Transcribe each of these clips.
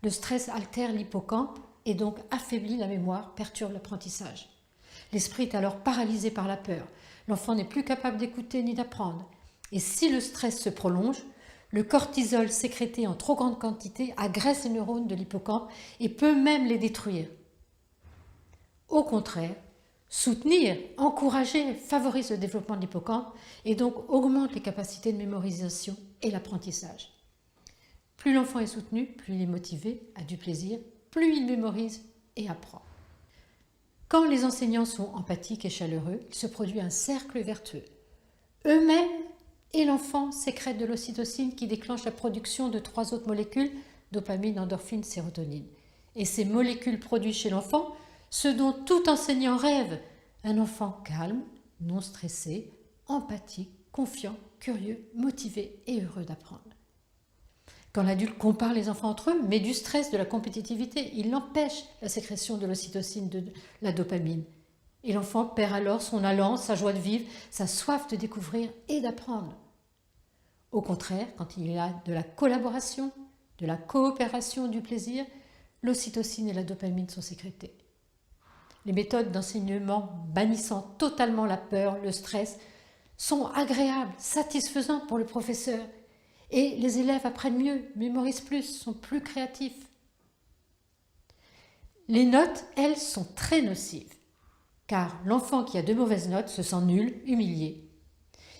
Le stress altère l'hippocampe et donc affaiblit la mémoire, perturbe l'apprentissage. L'esprit est alors paralysé par la peur. L'enfant n'est plus capable d'écouter ni d'apprendre. Et si le stress se prolonge, le cortisol sécrété en trop grande quantité agresse les neurones de l'hippocampe et peut même les détruire. Au contraire, soutenir, encourager favorise le développement de l'hippocampe et donc augmente les capacités de mémorisation et l'apprentissage. Plus l'enfant est soutenu, plus il est motivé, a du plaisir, plus il mémorise et apprend. Quand les enseignants sont empathiques et chaleureux, il se produit un cercle vertueux. Eux-mêmes et l'enfant sécrètent de l'ocytocine qui déclenche la production de 3 autres molécules, dopamine, endorphine, sérotonine. Et ces molécules produisent chez l'enfant ce dont tout enseignant rêve, un enfant calme, non stressé, empathique, confiant, curieux, motivé et heureux d'apprendre. Quand l'adulte compare les enfants entre eux, met du stress, de la compétitivité, il empêche la sécrétion de l'ocytocine, de la dopamine. Et l'enfant perd alors son allant, sa joie de vivre, sa soif de découvrir et d'apprendre. Au contraire, quand il y a de la collaboration, de la coopération, du plaisir, l'ocytocine et la dopamine sont sécrétées. Les méthodes d'enseignement bannissant totalement la peur, le stress, sont agréables, satisfaisantes pour le professeur. Et les élèves apprennent mieux, mémorisent plus, sont plus créatifs. Les notes, elles, sont très nocives, car l'enfant qui a de mauvaises notes se sent nul, humilié.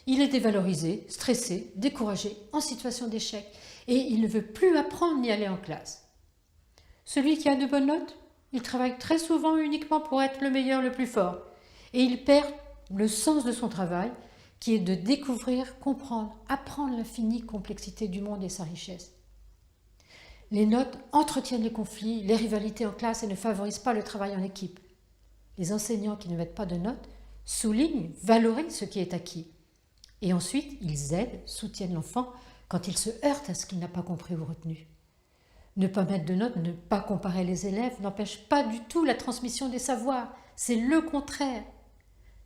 Il est dévalorisé, stressé, découragé, en situation d'échec, et il ne veut plus apprendre ni aller en classe. Celui qui a de bonnes notes, il travaille très souvent uniquement pour être le meilleur, le plus fort, et il perd le sens de son travail, qui est de découvrir, comprendre, apprendre l'infinie complexité du monde et sa richesse. Les notes entretiennent les conflits, les rivalités en classe et ne favorisent pas le travail en équipe. Les enseignants qui ne mettent pas de notes soulignent, valorisent ce qui est acquis. Et ensuite, ils aident, soutiennent l'enfant quand il se heurte à ce qu'il n'a pas compris ou retenu. Ne pas mettre de notes, ne pas comparer les élèves n'empêche pas du tout la transmission des savoirs. C'est le contraire.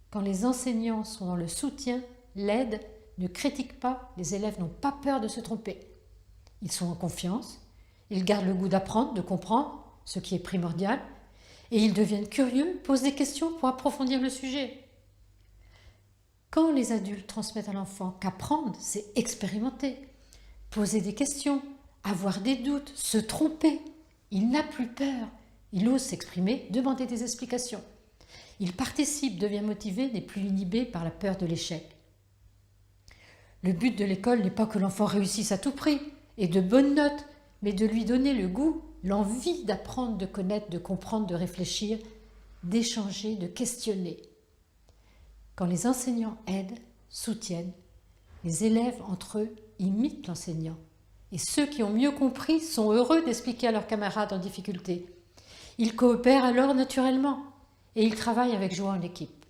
Quand les enseignants sont dans le soutien, l'aide, ne critiquent pas, les élèves n'ont pas peur de se tromper. Ils sont en confiance, ils gardent le goût d'apprendre, de comprendre, ce qui est primordial, et ils deviennent curieux, posent des questions pour approfondir le sujet. Quand les adultes transmettent à l'enfant qu'apprendre, c'est expérimenter, poser des questions, avoir des doutes, se tromper, il n'a plus peur, il ose s'exprimer, demander des explications. Il participe, devient motivé, n'est plus inhibé par la peur de l'échec. Le but de l'école n'est pas que l'enfant réussisse à tout prix et de bonnes notes, mais de lui donner le goût, l'envie d'apprendre, de connaître, de comprendre, de réfléchir, d'échanger, de questionner. Quand les enseignants aident, soutiennent, les élèves entre eux imitent l'enseignant. Et ceux qui ont mieux compris sont heureux d'expliquer à leurs camarades en difficulté. Ils coopèrent alors naturellement et ils travaillent avec joie en équipe.